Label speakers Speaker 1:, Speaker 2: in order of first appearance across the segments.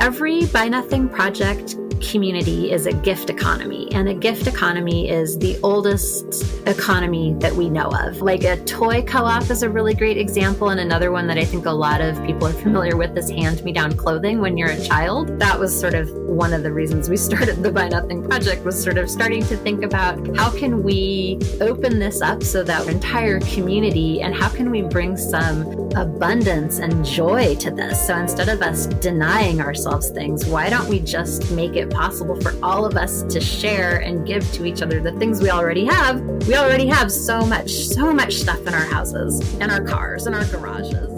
Speaker 1: Every Buy Nothing Project community is a gift economy, and a gift economy is the oldest economy that we know of. Like a toy co-op is a really great example, and another one that I think a lot of people are familiar with is hand-me-down clothing when you're a child. That was sort of one of the reasons we started the Buy Nothing Project, was sort of starting to think about how can we open this up so that entire community, and how can we bring some abundance and joy to this? So instead of us denying ourselves things, why don't we just make it possible for all of us to share and give to each other the things we already have? We already have so much stuff in our houses and our cars and our garages.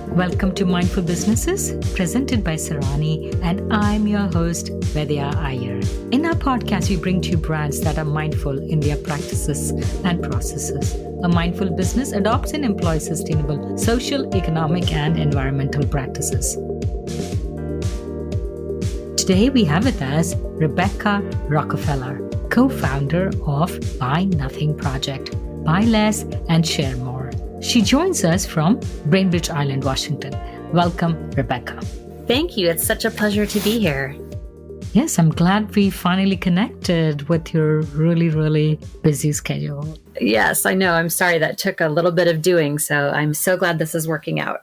Speaker 2: Welcome to Mindful Businesses, presented by Sarani, and I'm your host, Vedya Iyer. In our podcast, we bring to you brands that are mindful in their practices and processes. A mindful business adopts and employs sustainable social, economic, and environmental practices. Today, we have with us Rebecca Rockefeller, co-founder of Buy Nothing Project. Buy less and share more. She joins us from Bainbridge Island, Washington. Welcome, Rebecca.
Speaker 1: Thank you. It's such a pleasure to be here.
Speaker 2: Yes, I'm glad we finally connected with your really, really busy schedule.
Speaker 1: Yes, I know. I'm sorry that took a little bit of doing, so I'm so glad this is working out.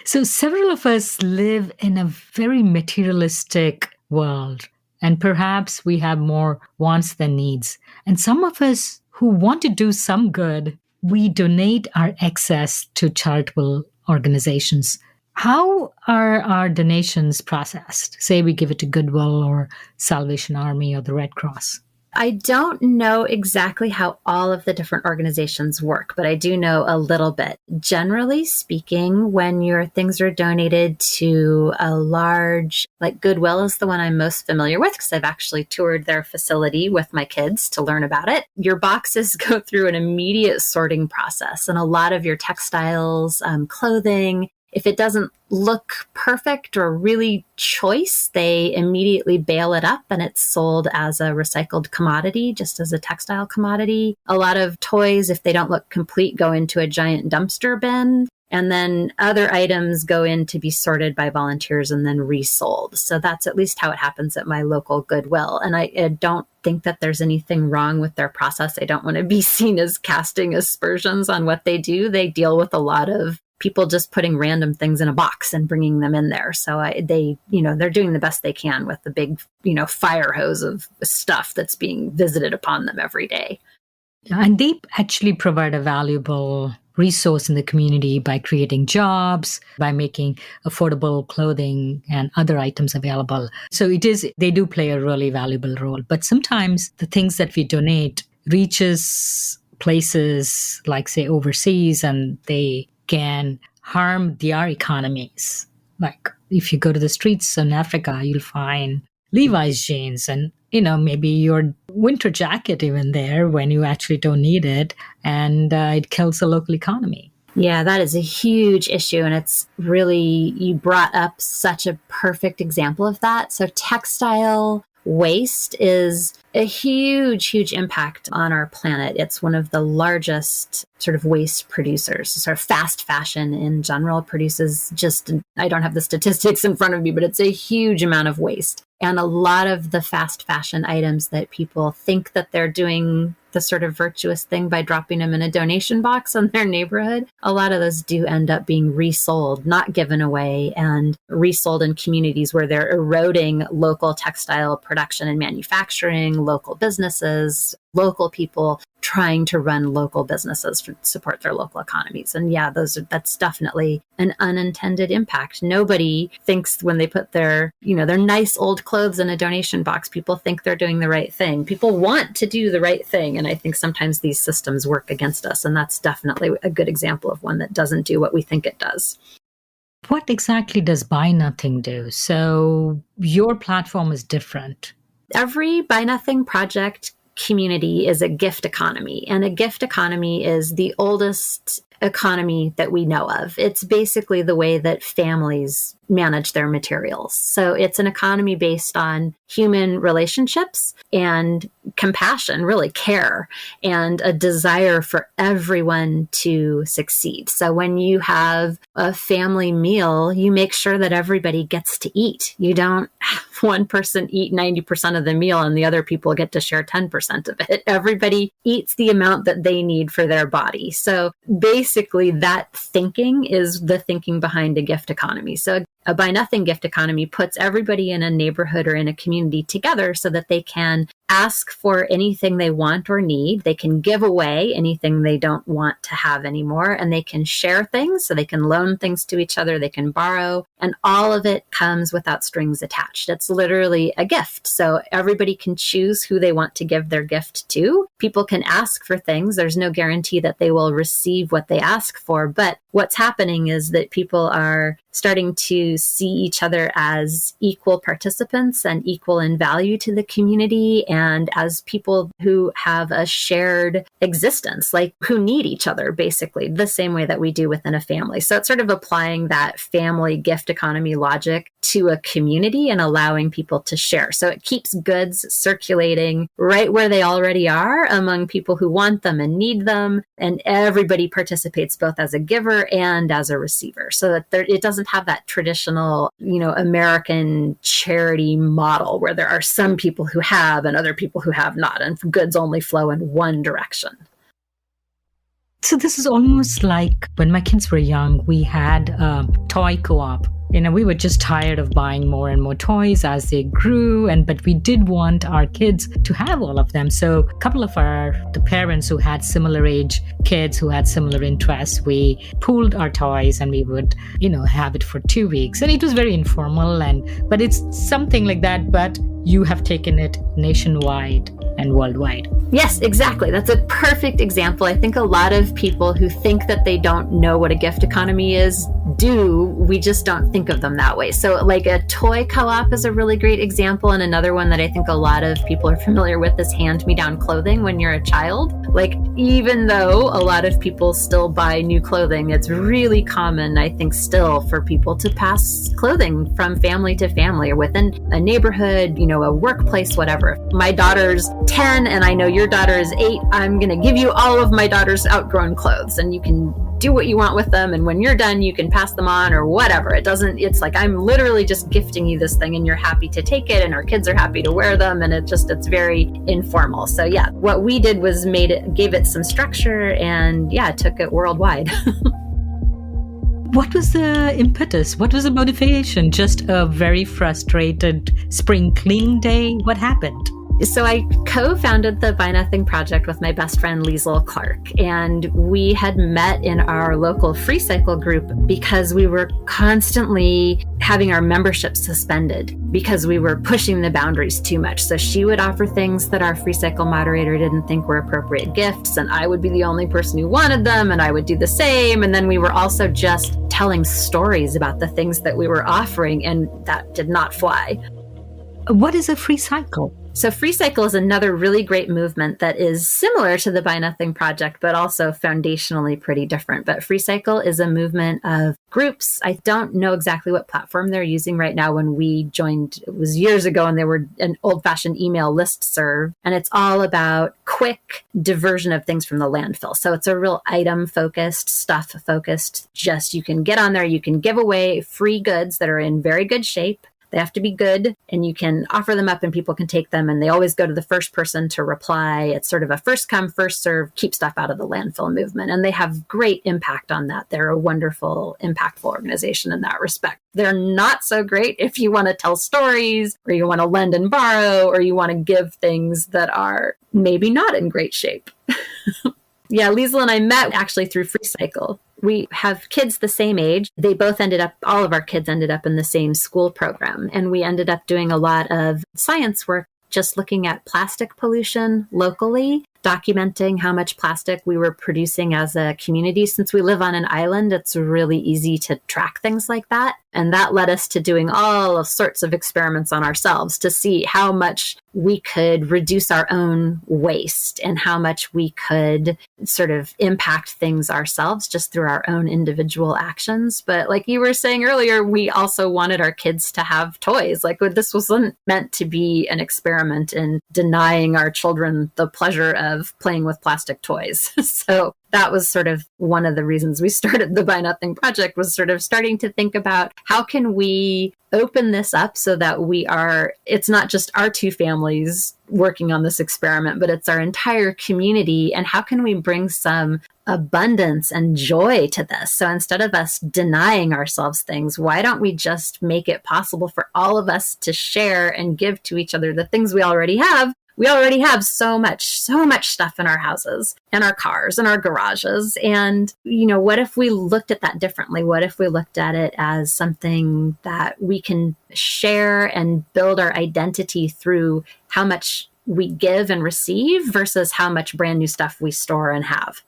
Speaker 2: So several of us live in a very materialistic world, and perhaps we have more wants than needs. And some of us who want to do some good, we donate our excess to charitable organizations. How are our donations processed? Say we give it to Goodwill or Salvation Army or the Red Cross.
Speaker 1: I don't know exactly how all of the different organizations work, but I do know a little bit. Generally speaking, when your things are donated to a large, like Goodwill is the one I'm most familiar with because I've actually toured their facility with my kids to learn about it. Your boxes go through an immediate sorting process, and a lot of your textiles, clothing, if it doesn't look perfect or really choice, they immediately bale it up and it's sold as a recycled commodity, just as a textile commodity. A lot of toys, if they don't look complete, go into a giant dumpster bin. And then other items go in to be sorted by volunteers and then resold. So that's at least how it happens at my local Goodwill. And I don't think that there's anything wrong with their process. I don't want to be seen as casting aspersions on what they do. They deal with a lot of people just putting random things in a box and bringing them in there. So they're doing the best they can with the big, fire hose of stuff that's being visited upon them every day.
Speaker 2: And they actually provide a valuable resource in the community by creating jobs, by making affordable clothing and other items available. So they do play a really valuable role. But sometimes the things that we donate reaches places like, say, overseas, and they can harm their economies. Like if you go to the streets in Africa, you'll find Levi's jeans and, maybe your winter jacket even there when you actually don't need it. And it kills the local economy.
Speaker 1: Yeah, that is a huge issue. And it's really, you brought up such a perfect example of that. So textile waste is a huge impact on our planet. It's one of the largest sort of waste producers. Sort of fast fashion in general produces I don't have the statistics in front of me, but it's a huge amount of waste. And a lot of the fast fashion items that people think that they're doing the sort of virtuous thing by dropping them in a donation box in their neighborhood, a lot of those do end up being resold, not given away, and resold in communities where they're eroding local textile production and manufacturing, local businesses, local people trying to run local businesses to support their local economies. And yeah, that's definitely an unintended impact. Nobody thinks when they put their nice old clothes in a donation box, people think they're doing the right thing. People want to do the right thing. And I think sometimes these systems work against us. And that's definitely a good example of one that doesn't do what we think it does.
Speaker 2: What exactly does Buy Nothing do? So your platform is different.
Speaker 1: Every Buy Nothing project community is a gift economy, and a gift economy is the oldest economy that we know of. It's basically the way that families manage their materials. So it's an economy based on human relationships and compassion, really care, and a desire for everyone to succeed. So when you have a family meal, you make sure that everybody gets to eat. You don't have one person eat 90% of the meal and the other people get to share 10% of it. Everybody eats the amount that they need for their body. So basically that thinking is the thinking behind a gift economy. So a buy nothing gift economy puts everybody in a neighborhood or in a community together so that they can ask for anything they want or need. They can give away anything they don't want to have anymore, and they can share things. So they can loan things to each other. They can borrow, and all of it comes without strings attached. It's literally a gift. So everybody can choose who they want to give their gift to. People can ask for things. There's no guarantee that they will receive what they ask for, but what's happening is that people are starting to see each other as equal participants and equal in value to the community, and as people who have a shared existence, like who need each other, basically, the same way that we do within a family. So it's sort of applying that family gift economy logic to a community and allowing people to share. So it keekeeps goods circulating right where they already are among people who want them and need them, and everybody participates both as a giver and as a receiver, so that it doesn't have that traditional, American charity model where there are some people who have and other people who have not, and goods only flow in one direction.
Speaker 2: So this is almost like when my kids were young, we had a toy co-op. We were just tired of buying more and more toys as they grew, but we did want our kids to have all of them. So a couple of the parents who had similar age kids who had similar interests, we pooled our toys and we would, have it for 2 weeks. And it was very informal, but it's something like that, but you have taken it nationwide and worldwide.
Speaker 1: Yes, exactly. That's a perfect example. I think a lot of people who think that they don't know what a gift economy is do. We just don't think of them that way. So like a toy co-op is a really great example. And another one that I think a lot of people are familiar with is hand-me-down clothing when you're a child. Like, even though a lot of people still buy new clothing, it's really common, I think, still for people to pass clothing from family to family or within a neighborhood, a workplace, whatever. My daughter's 10 and I know your daughter is 8. I'm going to give you all of my daughter's outgrown clothes and you can do what you want with them. And when you're done, you can pass them on or whatever. It's like, I'm literally just gifting you this thing and you're happy to take it and our kids are happy to wear them. And it's very informal. So yeah, what we did was gave it some structure and took it worldwide.
Speaker 2: What was the impetus? What was the motivation? Just a very frustrated spring cleaning day? What happened?
Speaker 1: So I co-founded the Buy Nothing Project with my best friend, Liesl Clark, and we had met in our local free cycle group because we were constantly having our membership suspended because we were pushing the boundaries too much. So she would offer things that our free cycle moderator didn't think were appropriate gifts, and I would be the only person who wanted them, and I would do the same. And then we were also just telling stories about the things that we were offering, and that did not fly.
Speaker 2: What is a free cycle?
Speaker 1: So Free Cycle is another really great movement that is similar to the Buy Nothing Project, but also foundationally pretty different. But Free Cycle is a movement of groups. I don't know exactly what platform they're using right now. When we joined, it was years ago, and they were an old-fashioned email listserv. And it's all about quick diversion of things from the landfill. So it's a real item-focused, stuff-focused, just you can get on there, you can give away free goods that are in very good shape. They have to be good, and you can offer them up and people can take them, and they always go to the first person to reply. It's sort of a first come, first serve, keep stuff out of the landfill movement. And they have great impact on that. They're a wonderful, impactful organization in that respect. They're not so great if you want to tell stories, or you want to lend and borrow, or you want to give things that are maybe not in great shape. Yeah, Liesl and I met actually through Free Cycle. We have kids the same age. All of our kids ended up in the same school program. And we ended up doing a lot of science work, just looking at plastic pollution locally, documenting how much plastic we were producing as a community. Since we live on an island, it's really easy to track things like that. And that led us to doing all sorts of experiments on ourselves to see how much we could reduce our own waste and how much we could sort of impact things ourselves just through our own individual actions. But like you were saying earlier, we also wanted our kids to have toys. Like this wasn't meant to be an experiment in denying our children the pleasure of playing with plastic toys. So that was sort of one of the reasons we started the Buy Nothing Project, was sort of starting to think about how can we open this up so that it's not just our two families working on this experiment, but it's our entire community. And how can we bring some abundance and joy to this? So instead of us denying ourselves things, why don't we just make it possible for all of us to share and give to each other the things we already have? We already have so much stuff in our houses and our cars and our garages. And, what if we looked at that differently? What if we looked at it as something that we can share and build our identity through how much we give and receive versus how much brand new stuff we store and have?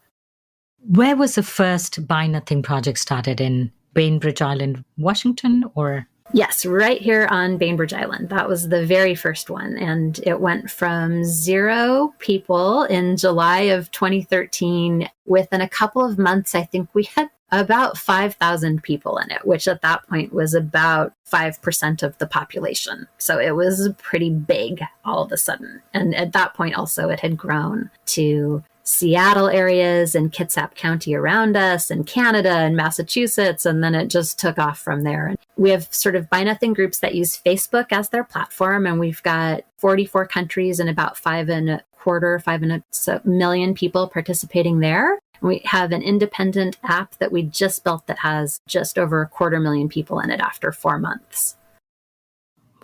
Speaker 2: Where was the first Buy Nothing project started? In Bainbridge Island, Washington, or?
Speaker 1: Yes, right here on Bainbridge Island. That was the very first one. And it went from 0 people in July of 2013. Within a couple of months, I think we had about 5,000 people in it, which at that point was about 5% of the population. So it was pretty big all of a sudden. And at that point also, it had grown to Seattle areas and Kitsap County around us, and Canada and Massachusetts, and then it just took off from there. And we have sort of Buy Nothing groups that use Facebook as their platform, and we've got 44 countries and about 5.25 million people participating there. And we have an independent app that we just built that has just over 250,000 people in it after 4 months.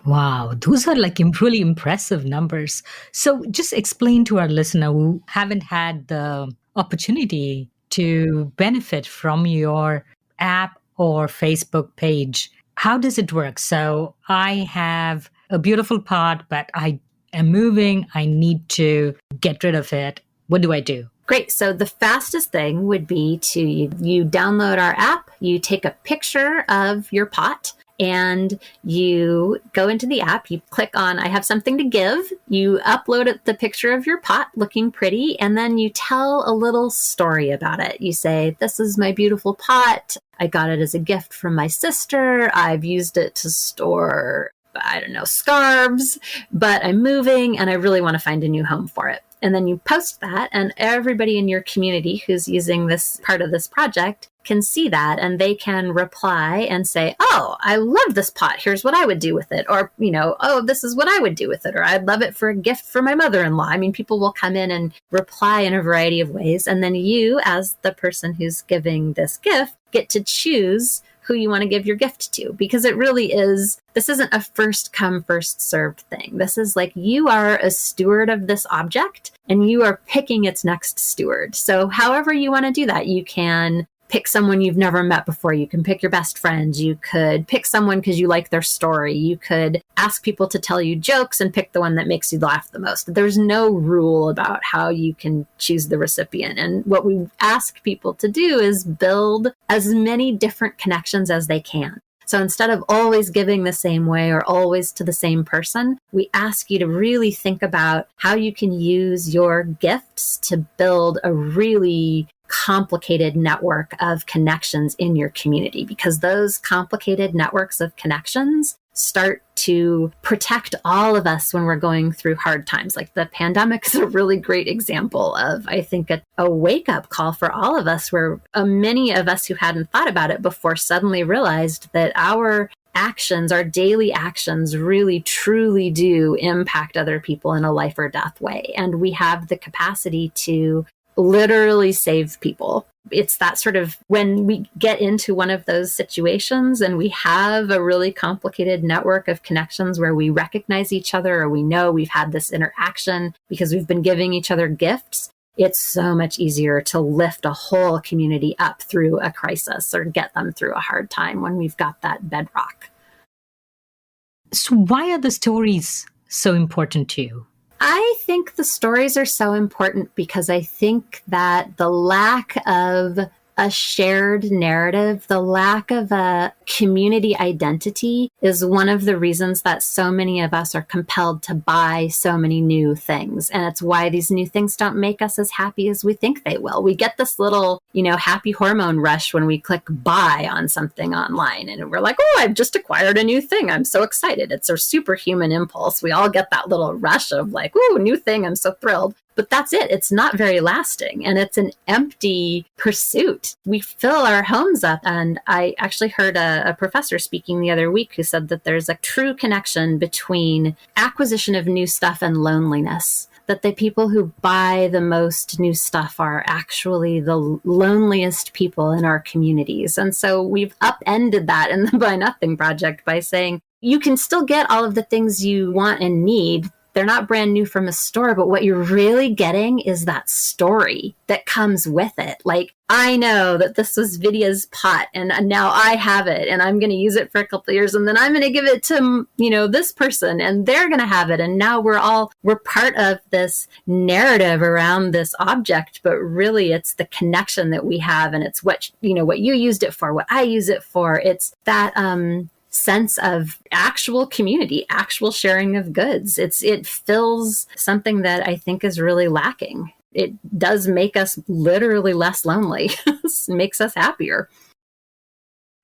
Speaker 2: Wow, those are like really impressive numbers. So just explain to our listener who haven't had the opportunity to benefit from your app or Facebook page. How does it work? So I have a beautiful pot, but I am moving. I need to get rid of it. What do I do?
Speaker 1: Great. So the fastest thing would be to you download our app, you take a picture of your pot, and you go into the app, you click on, I have something to give, you upload the picture of your pot looking pretty, and then you tell a little story about it. You say, this is my beautiful pot. I got it as a gift from my sister. I've used it to store, scarves, but I'm moving and I really want to find a new home for it. And then you post that, and everybody in your community who's using this part of this project can see that, and they can reply and say, oh, I love this pot. Here's what I would do with it. Or, oh, this is what I would do with it. Or I'd love it for a gift for my mother-in-law. I mean, people will come in and reply in a variety of ways. And then you, as the person who's giving this gift, get to choose who you want to give your gift to, because it really is, this isn't a first come, first served thing. This is like you are a steward of this object and you are picking its next steward. So however you want to do that, you can pick someone you've never met before. You can pick your best friend. You could pick someone because you like their story. You could ask people to tell you jokes and pick the one that makes you laugh the most. There's no rule about how you can choose the recipient. And what we ask people to do is build as many different connections as they can. So instead of always giving the same way or always to the same person, we ask you to really think about how you can use your gifts to build a really complicated network of connections in your community, because those complicated networks of connections start to protect all of us when we're going through hard times. Like the pandemic is a really great example of, I think, a wake-up call for all of us, where many of us who hadn't thought about it before suddenly realized that our actions, our daily actions, really truly do impact other people in a life or death way. And we have the capacity to literally save people. It's that sort of, when we get into one of those situations and we have a really complicated network of connections where we recognize each other, or we know we've had this interaction because we've been giving each other gifts, it's so much easier to lift a whole community up through a crisis or get them through a hard time when we've got that bedrock.
Speaker 2: So why are the stories so important to you?
Speaker 1: I think the stories are so important because I think that the lack of a shared narrative. The lack of a community identity is one of the reasons that so many of us are compelled to buy so many new things. And it's why these new things don't make us as happy as we think they will. We get this little, happy hormone rush when we click buy on something online. And we're like, oh, I've just acquired a new thing. I'm so excited. It's a superhuman impulse. We all get that little rush of like, oh, new thing. I'm so thrilled. But that's it. It's not very lasting. And it's an empty pursuit. We fill our homes up. And I actually heard a professor speaking the other week who said that there's a true connection between acquisition of new stuff and loneliness. That the people who buy the most new stuff are actually the loneliest people in our communities. And so we've upended that in the Buy Nothing Project by saying you can still get all of the things you want and need. They're not brand new from a store, but what you're really getting is that story that comes with it. Like, I know that this was Vidya's pot and now I have it and I'm going to use it for a couple of years and then I'm going to give it to, this person and they're going to have it. And now we're part of this narrative around this object, but really it's the connection that we have. And it's what you used it for, what I use it for. It's that, sense of actual community, actual sharing of goods. It fills something that I think is really lacking. It does make us literally less lonely. It makes us happier.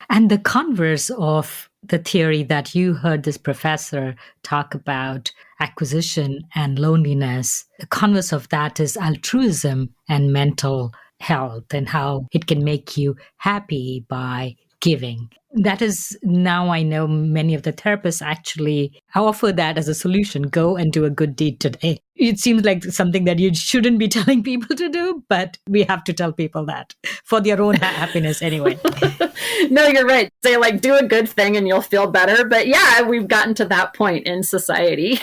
Speaker 2: And the converse of the theory that you heard this professor talk about acquisition and loneliness, the converse of that is altruism and mental health and how it can make you happy by giving. That is, now I know many of the therapists actually offer that as a solution. Go and do a good deed today. It seems like something that you shouldn't be telling people to do, but we have to tell people that for their own happiness anyway.
Speaker 1: No, you're right. Say like, do a good thing and you'll feel better. But yeah, we've gotten to that point in society.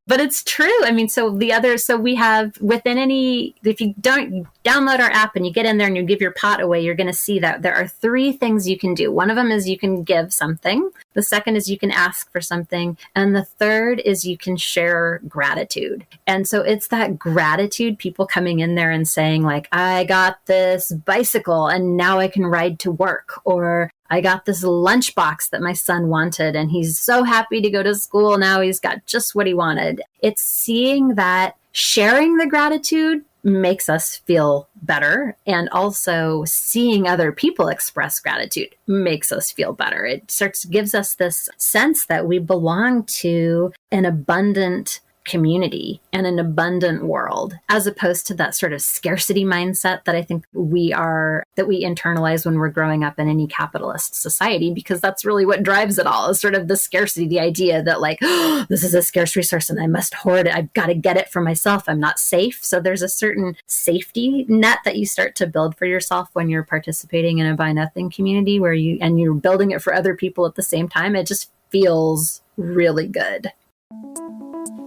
Speaker 1: But it's true. I mean, so we have if you don't download our app and you get in there and you give your pot away, you're going to see that there are 3 things you can do. One of them is you can give something. The second is you can ask for something. And the third is you can share gratitude. And so it's that gratitude, people coming in there and saying like, I got this bicycle and now I can ride to work, or I got this lunchbox that my son wanted and he's so happy to go to school. Now he's got just what he wanted. It's seeing that sharing the gratitude makes us feel better. And also seeing other people express gratitude makes us feel better. It gives us this sense that we belong to an abundant community and an abundant world, as opposed to that sort of scarcity mindset that I think we internalize when we're growing up in any capitalist society, because that's really what drives it all, is sort of the scarcity, the idea that like, oh, this is a scarce resource and I must hoard it. I've got to get it for myself. I'm not safe. So there's a certain safety net that you start to build for yourself when you're participating in a Buy Nothing community where you're building it for other people at the same time. It just feels really good.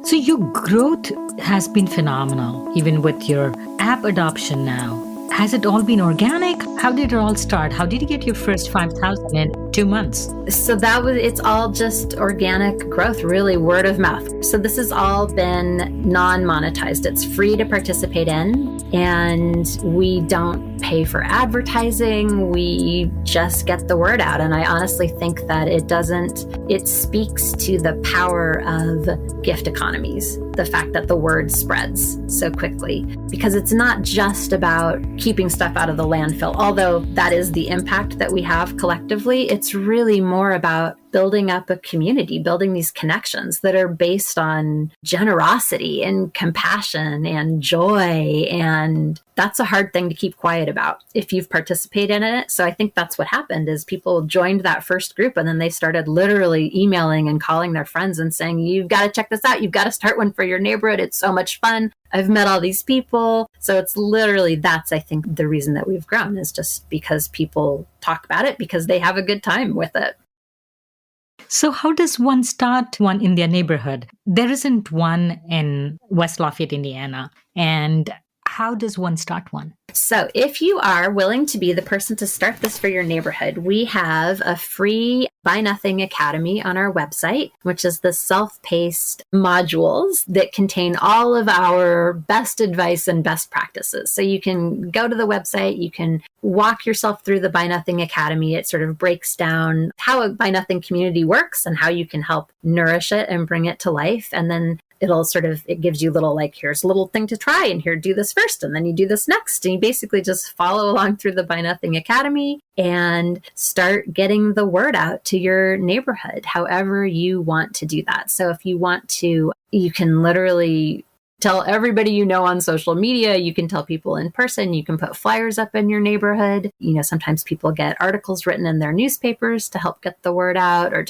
Speaker 2: So your growth has been phenomenal, even with your app adoption now. Has it all been organic? How did it all start? How did you get your first 5,000 in 2 months?
Speaker 1: So it's all just organic growth, really word of mouth. So this has all been non-monetized. It's free to participate in, and we don't pay for advertising. We just get the word out. And I honestly think that it speaks to the power of gift economies, the fact that the word spreads so quickly, because it's not just about keeping stuff out of the landfill, although that is the impact that we have collectively. It's really more about building up a community, building these connections that are based on generosity and compassion and joy. And that's a hard thing to keep quiet about if you've participated in it. So I think that's what happened, is people joined that first group and then they started literally emailing and calling their friends and saying, you've got to check this out. You've got to start one for your neighborhood. It's so much fun. I've met all these people. So it's literally, that's, I think, the reason that we've grown, is just because people talk about it because they have a good time with it.
Speaker 2: So how does one start one in their neighborhood? There isn't one in West Lafayette, Indiana. And how does one start one?
Speaker 1: So if you are willing to be the person to start this for your neighborhood, we have a free Buy Nothing Academy on our website, which is the self-paced modules that contain all of our best advice and best practices. So you can go to the website, you can walk yourself through the Buy Nothing Academy. It sort of breaks down how a Buy Nothing community works and how you can help nourish it and bring it to life. And then it gives you little, like, here's a little thing to try, and here, do this first, and then you do this next. And you basically just follow along through the Buy Nothing Academy and start getting the word out to your neighborhood, however you want to do that. So if you want to, you can literally tell everybody you know on social media. You can tell people in person. You can put flyers up in your neighborhood. Sometimes people get articles written in their newspapers to help get the word out, or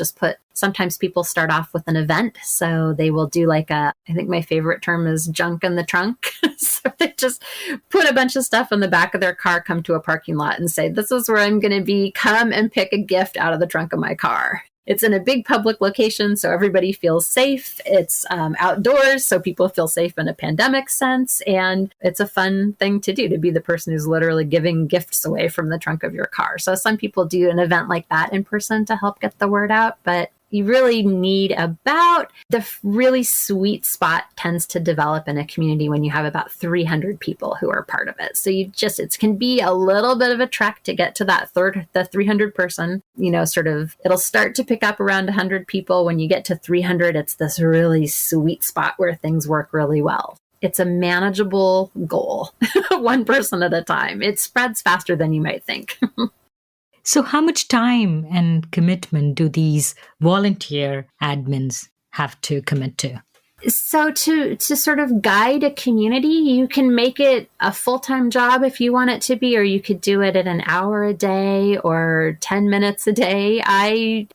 Speaker 1: sometimes people start off with an event. So they will do I think my favorite term is junk in the trunk. So they just put a bunch of stuff in the back of their car, come to a parking lot and say, this is where I'm going to be. Come and pick a gift out of the trunk of my car. It's in a big public location, so everybody feels safe. It's outdoors, so people feel safe in a pandemic sense. And it's a fun thing to do, to be the person who's literally giving gifts away from the trunk of your car. So some people do an event like that in person to help get the word out, but you really need the really sweet spot tends to develop in a community when you have about 300 people who are part of it. So it can be a little bit of a trek to get to the 300 person, it'll start to pick up around 100 people. When you get to 300, it's this really sweet spot where things work really well. It's a manageable goal, one person at a time. It spreads faster than you might think.
Speaker 2: So how much time and commitment do these volunteer admins have to commit to?
Speaker 1: So to sort of guide a community, you can make it a full-time job if you want it to be, or you could do it at an hour a day or 10 minutes a day.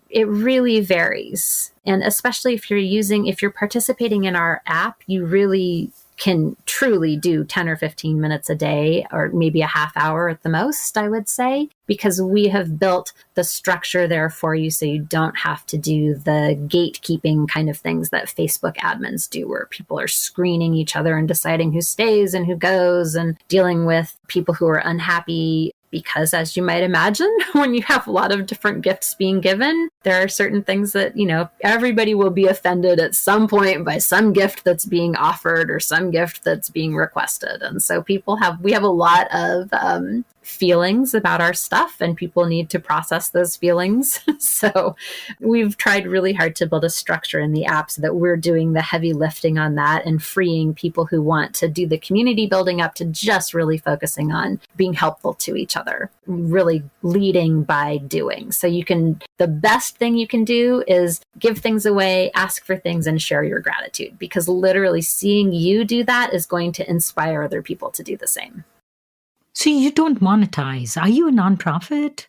Speaker 1: It really varies. And especially if you're participating in our app, you really can truly do 10 or 15 minutes a day, or maybe a half hour at the most, I would say, because we have built the structure there for you so you don't have to do the gatekeeping kind of things that Facebook admins do, where people are screening each other and deciding who stays and who goes, and dealing with people who are unhappy. Because, as you might imagine, when you have a lot of different gifts being given, there are certain things that, everybody will be offended at some point by some gift that's being offered or some gift that's being requested. And so we have a lot of feelings about our stuff, and people need to process those feelings. So we've tried really hard to build a structure in the app so that we're doing the heavy lifting on that and freeing people who want to do the community building up to just really focusing on being helpful to each other, really leading by doing. So the best thing you can do is give things away, ask for things, and share your gratitude, because literally seeing you do that is going to inspire other people to do the same.
Speaker 2: So you don't monetize. Are you a nonprofit?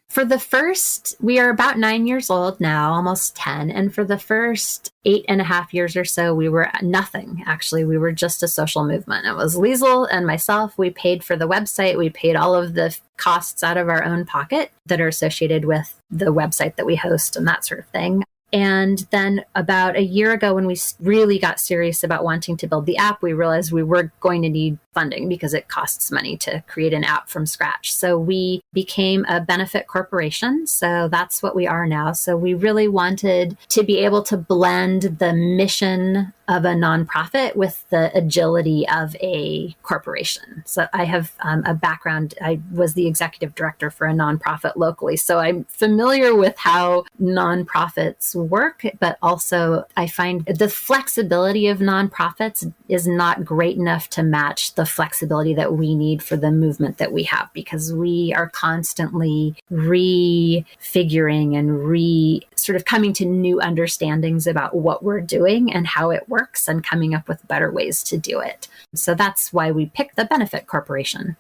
Speaker 1: We are about 9 years old now, almost 10. And for the first 8.5 years or so, we were nothing. Actually, we were just a social movement. It was Liesl and myself. We paid for the website. We paid all of the costs out of our own pocket that are associated with the website that we host and that sort of thing. And then about a year ago, when we really got serious about wanting to build the app, we realized we were going to need funding because it costs money to create an app from scratch. So we became a benefit corporation. So that's what we are now. So we really wanted to be able to blend the mission of a nonprofit with the agility of a corporation. So I have a background. I was the executive director for a nonprofit locally. So I'm familiar with how nonprofits work, but also I find the flexibility of nonprofits is not great enough to match the flexibility that we need for the movement that we have, because we are constantly refiguring and sort of coming to new understandings about what we're doing and how it works, and coming up with better ways to do it. So that's why we picked the Benefit Corporation.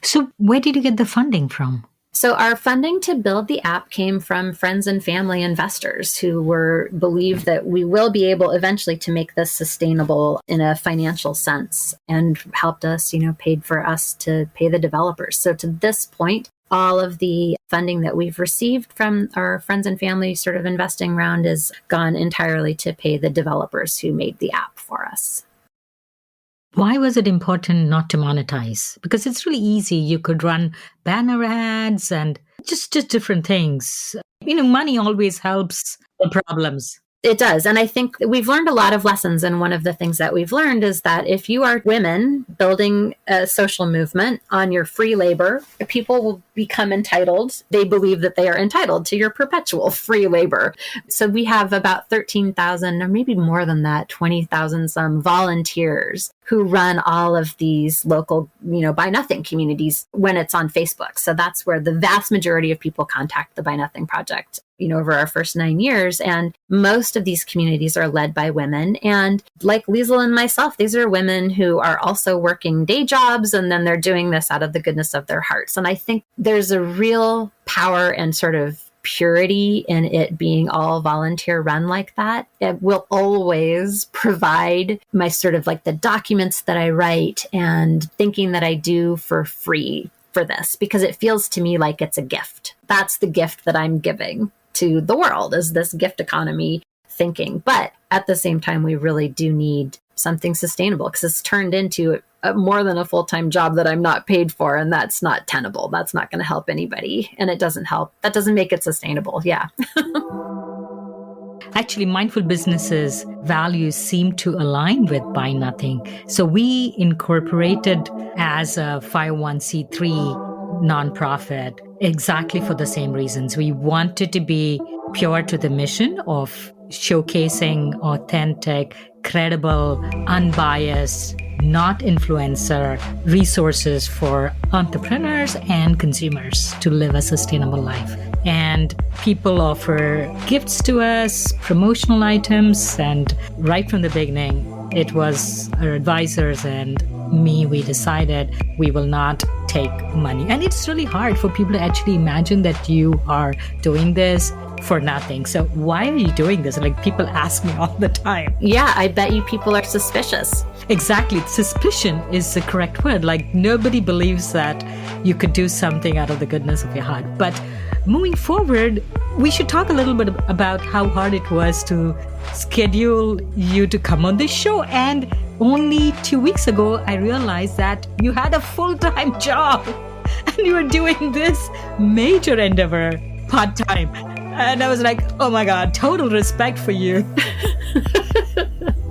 Speaker 2: So where did you get the funding from?
Speaker 1: So our funding to build the app came from friends and family investors who believed that we will be able eventually to make this sustainable in a financial sense, and helped us, paid for us to pay the developers. So to this point, all of the funding that we've received from our friends and family sort of investing round is gone entirely to pay the developers who made the app for us.
Speaker 2: Why was it important not to monetize? Because it's really easy. You could run banner ads and just different things. Money always helps the problems.
Speaker 1: It does. And I think we've learned a lot of lessons. And one of the things that we've learned is that if you are women building a social movement on your free labor, people will become entitled. They believe that they are entitled to your perpetual free labor. So we have about 13,000 or maybe more than that, 20,000 some volunteers who run all of these local, Buy Nothing communities when it's on Facebook. So that's where the vast majority of people contact the Buy Nothing Project, over our first 9 years. And most of these communities are led by women. And like Liesl and myself, these are women who are also working day jobs, and then they're doing this out of the goodness of their hearts. And I think there's a real power and sort of purity in it being all volunteer run like that. It will always provide my sort of like the documents that I write and thinking that I do for free for this, because it feels to me like it's a gift. That's the gift that I'm giving to the world, is this gift economy thinking. But at the same time, we really do need something sustainable, because it's turned into more than a full-time job that I'm not paid for. And that's not tenable. That's not going to help anybody. And it doesn't help. That doesn't make it sustainable. Yeah.
Speaker 2: Actually, mindful businesses' values seem to align with Buy Nothing. So we incorporated as a 501c3 nonprofit exactly for the same reasons. We wanted to be pure to the mission of showcasing authentic, credible, unbiased, not influencer resources for entrepreneurs and consumers to live a sustainable life. And people offer gifts to us, promotional items, and right from the beginning, it was our advisors and me, we decided we will not take money. And it's really hard for people to actually imagine that you are doing this for nothing. So why are you doing this? Like, people ask me all the time.
Speaker 1: Yeah, I bet you people are suspicious.
Speaker 2: Exactly. Suspicion is the correct word. Like, nobody believes that you could do something out of the goodness of your heart. But moving forward, we should talk a little bit about how hard it was to schedule you to come on this show. And only 2 weeks ago, I realized that you had a full-time job and you were doing this major endeavor part-time. And I was like, oh my God, total respect for you.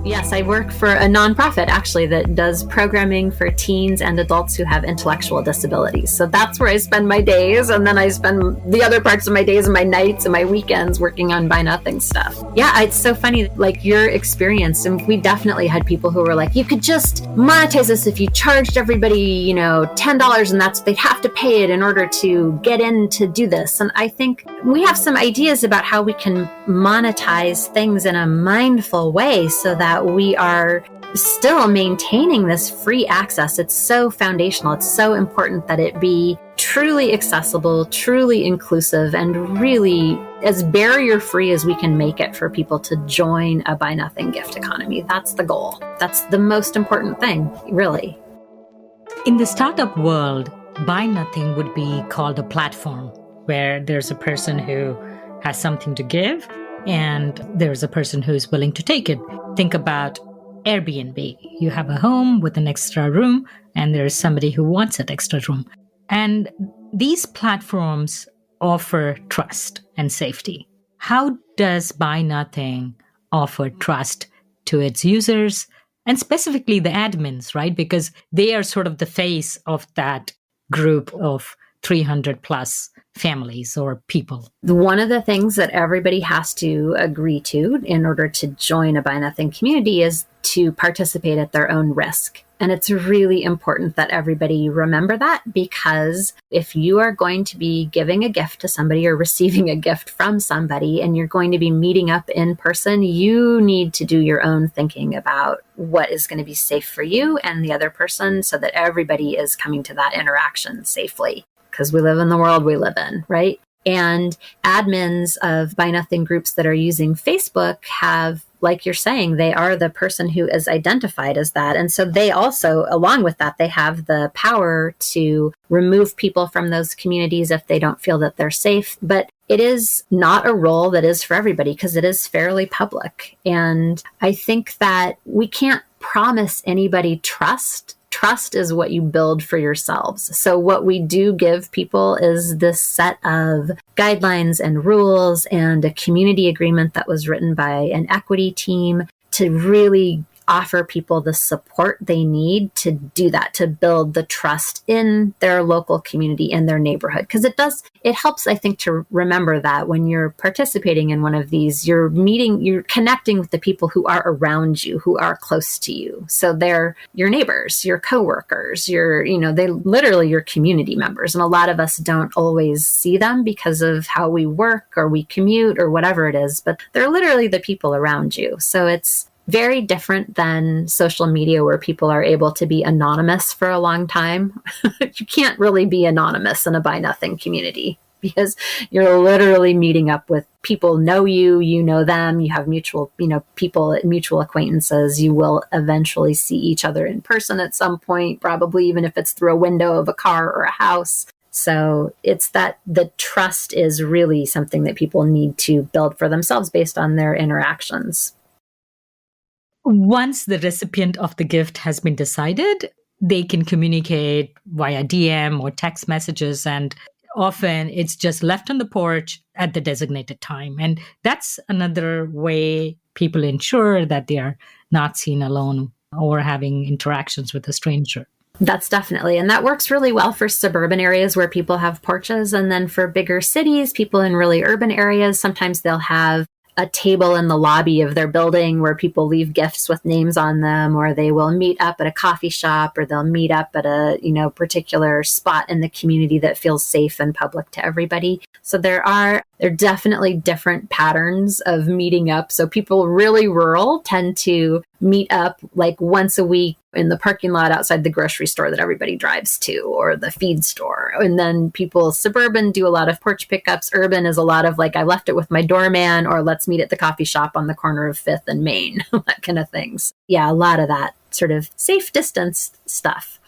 Speaker 1: Yes, I work for a nonprofit actually that does programming for teens and adults who have intellectual disabilities. So that's where I spend my days. And then I spend the other parts of my days and my nights and my weekends working on Buy Nothing stuff. Yeah, it's so funny, like your experience. And we definitely had people who were like, you could just monetize this if you charged everybody, $10, and they'd have to pay it in order to get in to do this. And I think we have some ideas about how we can monetize things in a mindful way so that we are still maintaining this free access. It's so foundational. It's so important that it be truly accessible, truly inclusive, and really as barrier-free as we can make it for people to join a Buy Nothing gift economy. That's the goal. That's the most important thing, really.
Speaker 2: In the startup world, Buy Nothing would be called a platform where there's a person who has something to give and there's a person who's willing to take it. Think about Airbnb. You have a home with an extra room and there's somebody who wants that extra room. And these platforms offer trust and safety. How does Buy Nothing offer trust to its users and specifically the admins, right? Because they are sort of the face of that group of 300 plus families or people.
Speaker 1: One of the things that everybody has to agree to in order to join a Buy Nothing community is to participate at their own risk. And it's really important that everybody remember that, because if you are going to be giving a gift to somebody or receiving a gift from somebody and you're going to be meeting up in person, you need to do your own thinking about what is going to be safe for you and the other person so that everybody is coming to that interaction safely. Because we live in the world we live in, right? And admins of Buy Nothing groups that are using Facebook have, like you're saying, they are the person who is identified as that. And so they also, along with that, they have the power to remove people from those communities if they don't feel that they're safe. But it is not a role that is for everybody because it is fairly public. And I think that we can't promise anybody trust. Trust is what you build for yourselves. So what we do give people is this set of guidelines and rules and a community agreement that was written by an equity team to really offer people the support they need to do that, to build the trust in their local community, in their neighborhood. Because it helps, I think, to remember that when you're participating in one of these, you're connecting with the people who are around you, who are close to you. So they're your neighbors, your coworkers, they literally your community members. And a lot of us don't always see them because of how we work or we commute or whatever it is, but they're literally the people around you. So it's very different than social media where people are able to be anonymous for a long time. You can't really be anonymous in a Buy Nothing community because you're literally meeting up with people know you, you know them, you have mutual acquaintances. You will eventually see each other in person at some point, probably even if it's through a window of a car or a house. So it's that the trust is really something that people need to build for themselves based on their interactions.
Speaker 2: Once the recipient of the gift has been decided, they can communicate via DM or text messages, and often it's just left on the porch at the designated time. And that's another way people ensure that they are not seen alone or having interactions with a stranger.
Speaker 1: That's definitely. And that works really well for suburban areas where people have porches. And then for bigger cities, people in really urban areas, sometimes they'll have a table in the lobby of their building where people leave gifts with names on them, or they will meet up at a coffee shop, or they'll meet up at a, particular spot in the community that feels safe and public to everybody. So there are definitely different patterns of meeting up. So people really rural tend to meet up like once a week in the parking lot outside the grocery store that everybody drives to, or the feed store. And then people suburban do a lot of porch pickups. Urban is a lot of like, I left it with my doorman, or let's meet at the coffee shop on the corner of 5th and Main, that kind of things. Yeah, a lot of that sort of safe distance stuff.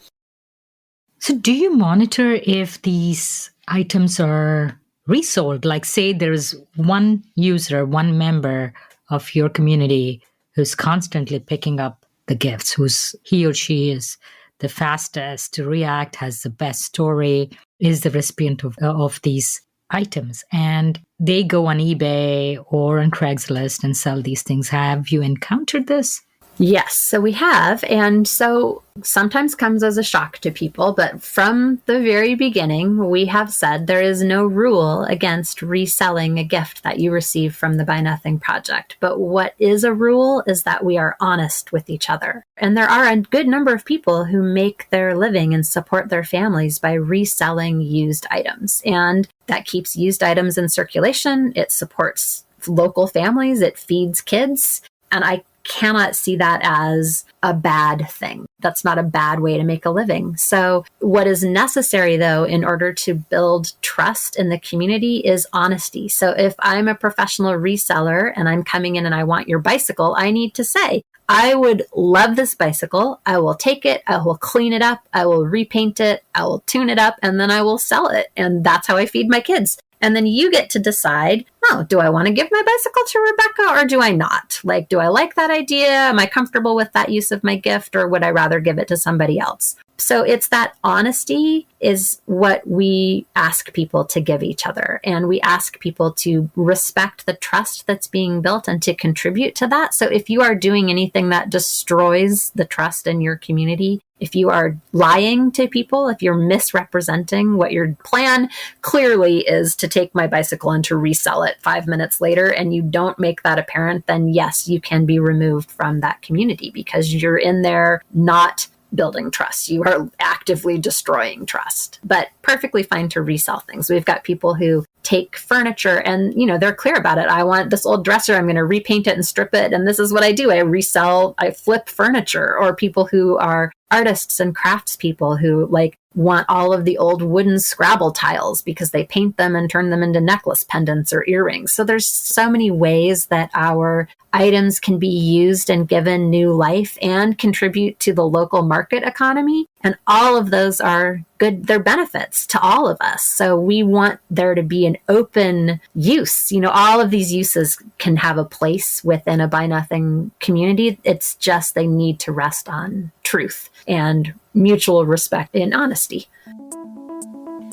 Speaker 2: So do you monitor if these items are resold? Like say there's one user, one member of your community who's constantly picking up the gifts, he or she is the fastest to react, has the best story, is the recipient of these items, and they go on eBay or on Craigslist and sell these things. Have you encountered this?
Speaker 1: Yes, so we have. And so sometimes comes as a shock to people, but from the very beginning, we have said there is no rule against reselling a gift that you receive from the Buy Nothing Project. But what is a rule is that we are honest with each other. And there are a good number of people who make their living and support their families by reselling used items. And that keeps used items in circulation. It supports local families. It feeds kids. And I cannot see that as a bad thing. That's not a bad way to make a living. So what is necessary, though, in order to build trust in the community is honesty. So if I'm a professional reseller and I'm coming in and I want your bicycle, I need to say, I would love this bicycle. I will take it. I will clean it up. I will repaint it. I will tune it up, and then I will sell it. And that's how I feed my kids. And then you get to decide, do I want to give my bicycle to Rebecca or do I not? Like, do I like that idea? Am I comfortable with that use of my gift, or would I rather give it to somebody else? So it's that honesty is what we ask people to give each other. And we ask people to respect the trust that's being built and to contribute to that. So if you are doing anything that destroys the trust in your community, if you are lying to people, if you're misrepresenting what your plan clearly is to take my bicycle and to resell it 5 minutes later, and you don't make that apparent, then yes, you can be removed from that community because you're in there not building trust. You are actively destroying trust, but perfectly fine to resell things. We've got people who take furniture and, they're clear about it. I want this old dresser. I'm going to repaint it and strip it. And this is what I do. I resell, I flip furniture, or people who are artists and craftspeople who like want all of the old wooden Scrabble tiles because they paint them and turn them into necklace pendants or earrings. So there's so many ways that our items can be used and given new life and contribute to the local market economy. And all of those are good. They're benefits to all of us. So we want there to be an open use. All of these uses can have a place within a Buy Nothing community. It's just they need to rest on truth and mutual respect and honesty.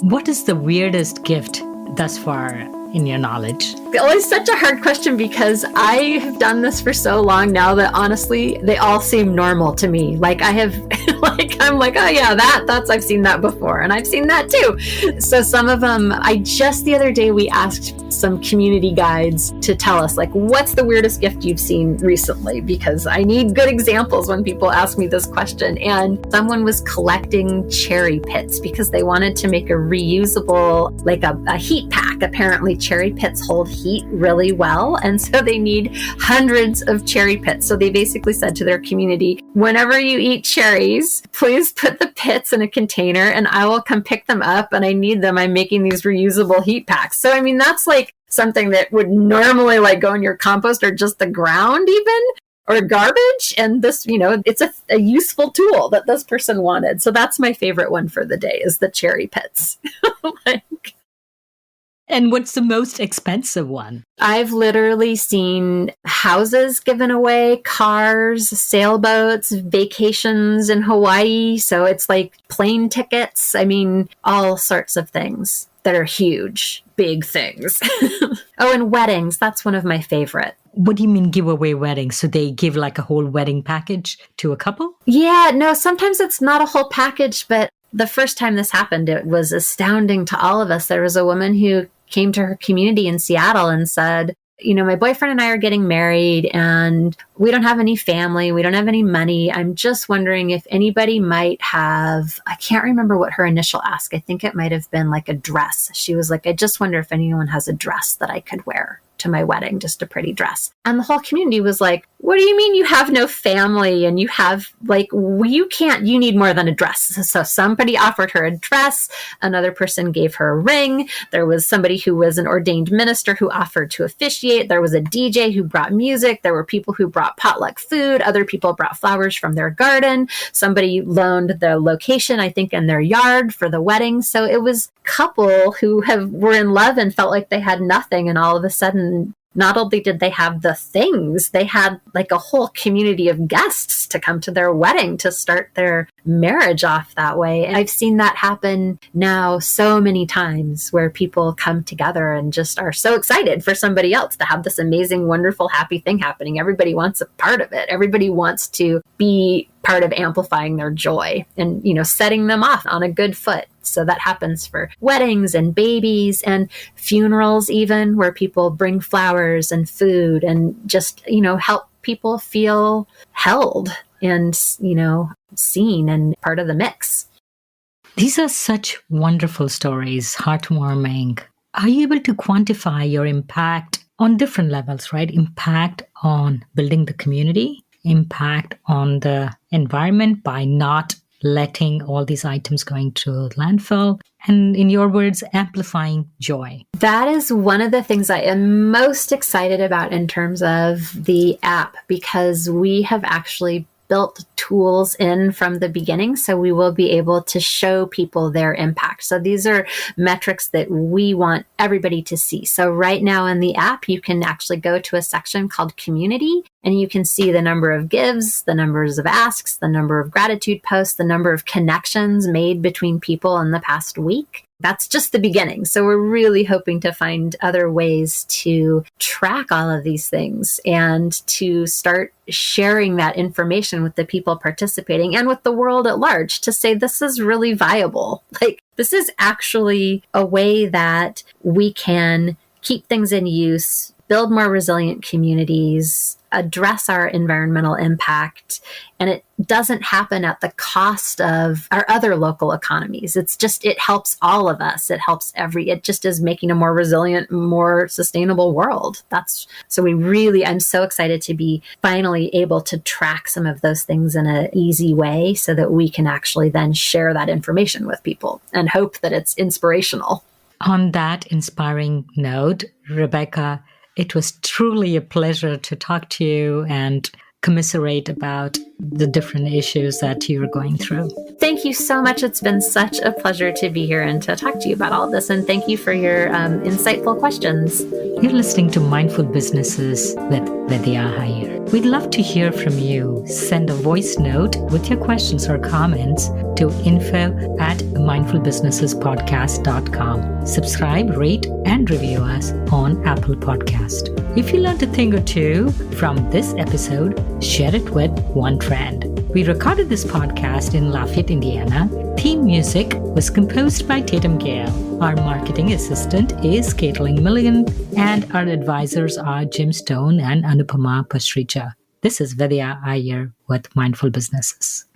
Speaker 2: What is the weirdest gift thus far in your knowledge?
Speaker 1: Always such a hard question because I have done this for so long now that honestly, they all seem normal to me. Like I have, I'm like, oh yeah, I've seen that before. And I've seen that too. So some of them, the other day, we asked some community guides to tell us like, what's the weirdest gift you've seen recently? Because I need good examples when people ask me this question. And someone was collecting cherry pits because they wanted to make a reusable, like a heat pack. Apparently cherry pits hold heat really well. And so they need hundreds of cherry pits. So they basically said to their community, whenever you eat cherries, please put the pits in a container and I will come pick them up and I need them. I'm making these reusable heat packs. So, I mean, that's like something that would normally like go in your compost or just the ground even, or garbage. And this, it's a useful tool that this person wanted. So that's my favorite one for the day is the cherry pits.
Speaker 2: And what's the most expensive one?
Speaker 1: I've literally seen houses given away, cars, sailboats, vacations in Hawaii. So it's like plane tickets. I mean, all sorts of things that are huge, big things. Oh, and weddings. That's one of my favorite.
Speaker 2: What do you mean give away weddings? So they give like a whole wedding package to a couple?
Speaker 1: Yeah, no, sometimes it's not a whole package, but the first time this happened, it was astounding to all of us. There was a woman who came to her community in Seattle and said, my boyfriend and I are getting married and we don't have any family. We don't have any money. I'm just wondering if anybody might have, I can't remember what her initial ask. I think it might have been like a dress. She was like, I just wonder if anyone has a dress that I could wear to my wedding, just a pretty dress. And the whole community was like, what do you mean you have no family and you have you need more than a dress. So somebody offered her a dress. Another person gave her a ring. There was somebody who was an ordained minister who offered to officiate. There was a DJ who brought music. There were people who brought potluck food. Other people brought flowers from their garden. Somebody loaned the location, I think, in their yard for the wedding. So it was a couple who were in love and felt like they had nothing. And all of a sudden, not only did they have the things, they had like a whole community of guests to come to their wedding to start their marriage off that way. And I've seen that happen now so many times where people come together and just are so excited for somebody else to have this amazing, wonderful, happy thing happening. Everybody wants a part of it. Everybody wants to be part of amplifying their joy and, setting them off on a good foot. So that happens for weddings and babies and funerals, even where people bring flowers and food and just, help people feel held and, seen and part of the mix.
Speaker 2: These are such wonderful stories, heartwarming. Are you able to quantify your impact on different levels, right? Impact on building the community, impact on the environment by not letting all these items going to landfill, and in your words, amplifying joy.
Speaker 1: That is one of the things I am most excited about in terms of the app, because we have actually built tools in from the beginning. So we will be able to show people their impact. So these are metrics that we want everybody to see. So right now in the app, you can actually go to a section called Community, and you can see the number of gives, the numbers of asks, the number of gratitude posts, the number of connections made between people in the past week. That's just the beginning. So we're really hoping to find other ways to track all of these things and to start sharing that information with the people participating and with the world at large to say, this is really viable. Like, this is actually a way that we can keep things in use, build more resilient communities, address our environmental impact, and it doesn't happen at the cost of our other local economies. It helps all of us. It just is making a more resilient, more sustainable world. I'm so excited to be finally able to track some of those things in an easy way so that we can actually then share that information with people and hope that it's inspirational.
Speaker 2: On that inspiring note, Rebecca, it was truly a pleasure to talk to you and commiserate about the different issues that you're going through.
Speaker 1: Thank you so much. It's been such a pleasure to be here and to talk to you about all this. And thank you for your insightful questions.
Speaker 2: You're listening to Mindful Businesses with Vidya Iyer. We'd love to hear from you. Send a voice note with your questions or comments to info@mindfulbusinessespodcast.com. Subscribe, rate, and review us on Apple Podcast. If you learned a thing or two from this episode, share it with one friend. We recorded this podcast in Lafayette, Indiana. Theme music was composed by Tatum Gale. Our marketing assistant is Caitlin Milligan, and our advisors are Jim Stone and Anupama Pastrija. This is Vidya Iyer with Mindful Businesses.